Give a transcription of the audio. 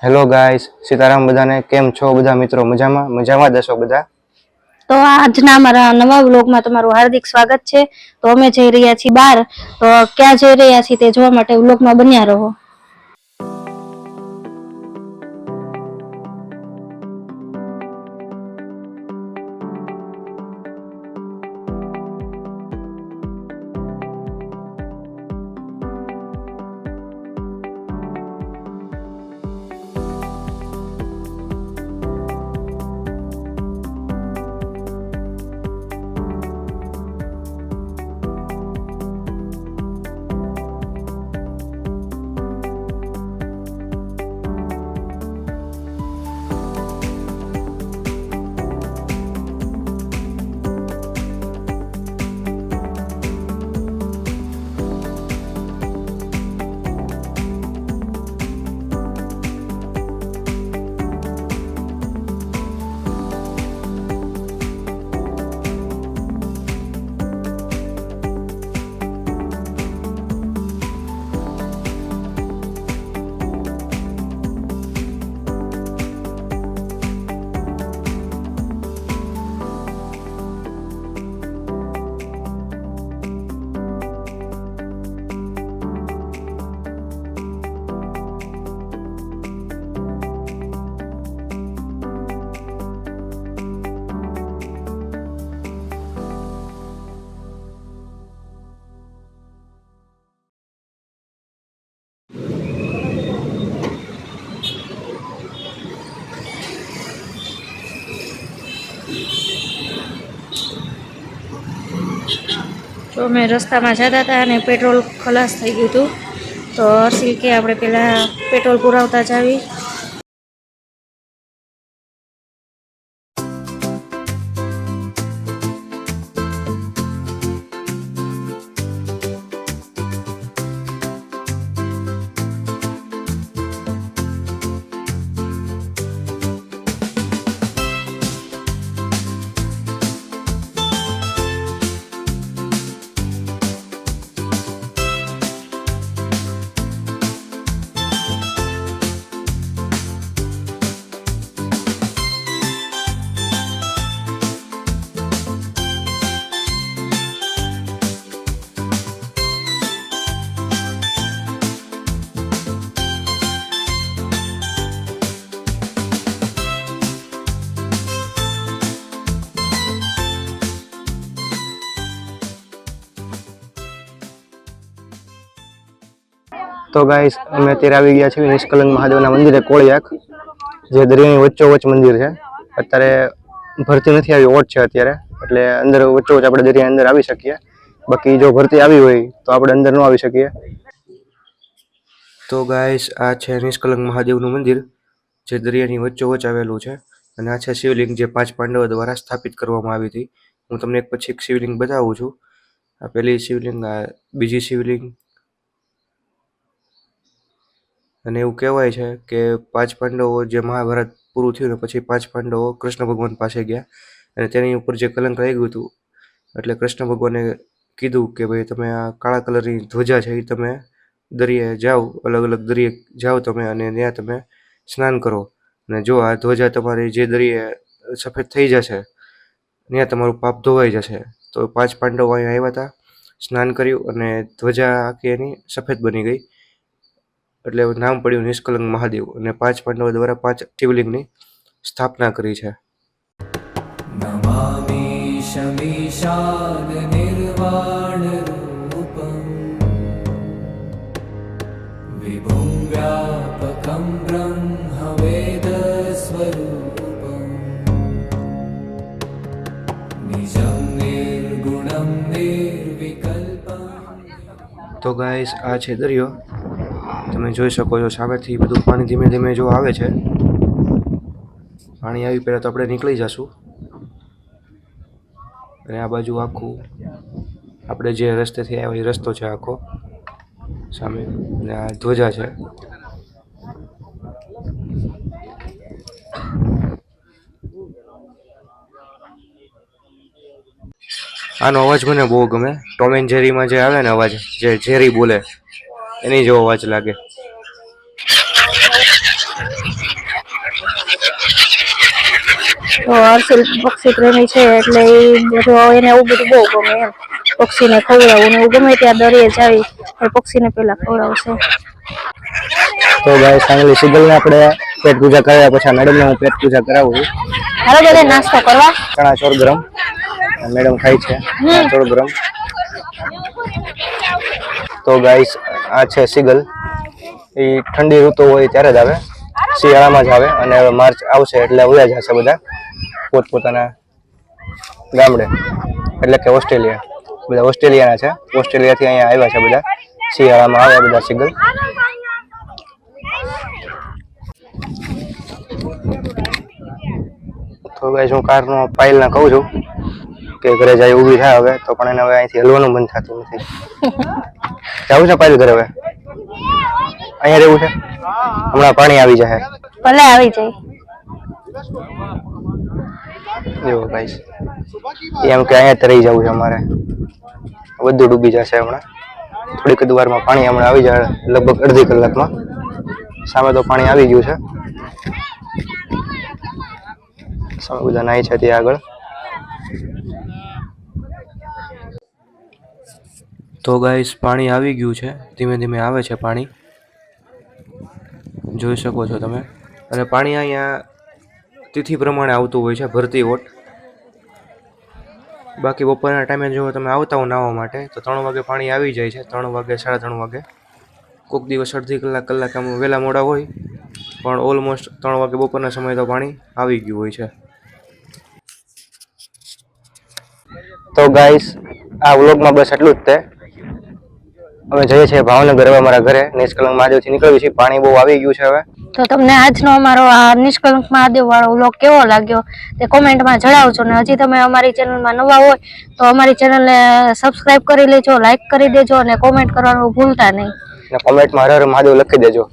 Hello guys, Sitaram બધાને. કેમ છો બધા મિત્રો? મજામાં દશો બધા? તો આજના અમારા નવા વ્લોગમાં તમારું હાર્દિક સ્વાગત છે. તો અમે જઈ રહ્યા છીએ બહાર. તો ક્યાં જઈ રહ્યા છીએ તે જોવા માટે વ્લોગમાં બન્યા રહો. તો અમે રસ્તામાં જતા હતા અને પેટ્રોલ ખલાસ થઈ ગયું હતું. તો હર્ષિલ કે આપણે પેલા પેટ્રોલ પુરાવતા જ આવી. તો ગાઈસ, અમે અત્યારે આવી ગયા છીએ નિષ્કલંક મહાદેવના મંદિરે, કોળિયાક, જે દરિયાની વચ્ચોવચ્ચ મંદિર છે. અત્યારે ભરતી નથી આવી, ઓટ છે અત્યારે, એટલે અંદર વચ્ચોવચ્ચ આપણે દરિયા અંદર આવી શકીએ. બાકી જો ભરતી આવી હોય તો આપણે અંદર ન આવી શકીએ. તો ગાઈસ, આ છે નિષ્કલંક મહાદેવનું મંદિર, જે દરિયાની વચ્ચોવચ્ચ આવેલું છે. અને આ છે શિવલિંગ, જે 5 પાંડવો દ્વારા સ્થાપિત કરવામાં આવી હતી. હું તમને એક પછી એક શિવલિંગ બતાવું છું. આ પહેલી શિવલિંગ, આ બીજી શિવલિંગ. અને એવું કહેવાય છે કે 5 પાંડવો, જે મહાભારત પૂરું થયું ને પછી 5 પાંડવો કૃષ્ણ ભગવાન પાસે ગયા અને તેની ઉપર જે કલંક રહી ગયું હતું, એટલે કૃષ્ણ ભગવાને કીધું કે ભાઈ તમે આ કાળા કલરની ધ્વજા છે એ તમે દરિયે જાઓ, અલગ અલગ દરિયે જાઓ તમે, અને ત્યાં તમે સ્નાન કરો. અને જો આ ધ્વજા તમારી જે દરિયે સફેદ થઈ જશે, ત્યાં તમારું પાપ ધોવાઈ જશે. તો 5 પાંડવો અહીંયા આવ્યા હતા, સ્નાન કર્યું અને ધ્વજા આખી એની સફેદ બની ગઈ. એટલે નામ પડ્યું નિષ્કલંક મહાદેવ. અને 5 પાંડવો દ્વારા 5 શિવલિંગની સ્થાપના કરી છે. નમામિ શમીશાન નિર્વાણ રૂપમ વિભું વ્યાપકં બ્રહ્મ વેદ સ્વરૂપમ નિજં નિર્ગુણં નિર્વિકલ્પમ. તો ગાઈસ, આ છે દરિયો. તમે જોઈ શકો છો સામેથી બધું પાણી ધીમે ધીમે જો આવે છે. પાણી આવી પહેલાં તો આપણે નીકળી જશું. અને આ બાજુ આખું આપણે જે રસ્તેથી આવ્યા એ રસ્તો છે આખો સામે. અને આ ધ્વજા છે. આનો અવાજ મને બહુ ગમે. ટોમ એન્ડ જેરીમાં જે આવે ને અવાજ, જે જેરી બોલે એની જેવો અવાજ લાગે. તો હર્ષિલ પક્ષી પ્રેમી છે એટલે એ બધું એને એવું બધું બહુ ગમે એમ, પક્ષીને ખવડાવવું ને એવું ગમે ત્યાં દરિયે જાવી એ પક્ષીને પેલા ખવડાવશે. તો ગાઈસ ફાઇનલી સિગલને આપણે પેટ પૂજા કર્યા પછી મેડમને હું પેટ પૂજા કરાવું છું. હાલો બધા નાસ્તો કરવા. ચણા ચોર ગરમ મેડમ ખાય છે, ચણા ચોર ગરમ. તો ગાઈસ આ છે સિગલ, એ ઠંડી ઋતુ હોય ત્યારે જ આવે, શિયાળામાં જ આવે અને હવે માર્ચ આવશે એટલે વયા જશે બધા પોતપોતાના ગામડે, એટલે કે ઓસ્ટ્રેલિયા. બધા ઓસ્ટ્રેલિયાના છે, ઓસ્ટ્રેલિયાથી અહીંયા આવ્યા છે બધા, શિયાળામાં આવે બધા સિગલ. તો ગાઈસ હું કારનો પાયલને કહું છું કે ઘરે જાય ઊભી થાય હવે, તો પણ એને હવે અહીંથી હલવાનું મન થતું નથી. જવું છે પાયલ ઘરે હવે? અહીંયા રહેવું છે? હમણાં પાણી આવી જાય. ભલે આવી જાય. જો ગાઈસ એમ કે અહીંયા જ રહી જવું છે અમારે, બધું ડૂબી જશે હમણાં. થોડીક જ વારમાં પાણી હમણાં આવી જાય, લગભગ અડધી કલાકમાં. સામે તો પાણી આવી ગયું છે, સામે બધા નાય છે ત્યાં આગળ. તો ગાઈસ પાણી આવી ગયું છે, ધીમે ધીમે આવે છે પાણી, જોઈ શકો છો તમે. અને પાણી અહીંયા તિથિ પ્રમાણે આવતું હોય છે, ભરતી ઓટ. બાકી બપોરના ટાઈમે જો તમે આવતા હો નાહવા માટે તો 3 વાગે પાણી આવી જાય છે, 3 વાગે 3:30 વાગે. કોઈક દિવસ અડધી કલાક આમ વહેલા મોડા હોય, પણ ઓલમોસ્ટ 3 વાગે બપોરના સમયે તો પાણી આવી ગયું હોય છે. તો ગાઈસ આ વ્લોગમાં બસ એટલું જ તે. અમે જઈએ છીએ ભાવનગર હવે અમારા ઘરે, નિષ્કલંક મહાદેવથી નીકળ્યું છે. પાણી બહુ આવી ગયું છે હવે. તો તમને આજનો અમારો આ નિષ્કલંક મહાદેવ વાળો વ્લોગ કેવો લાગ્યો તે કોમેન્ટમાં જણાવજો. ને હજી તમે અમારી ચેનલમાં નવા હોય તો અમારી ચેનલને સબસ્ક્રાઇબ કરી લેજો, લાઈક કરી દેજો અને કોમેન્ટ કરવાનું ભૂલતા નહીં. અને કોમેન્ટમાં હર હર મહાદેવ લખી દેજો.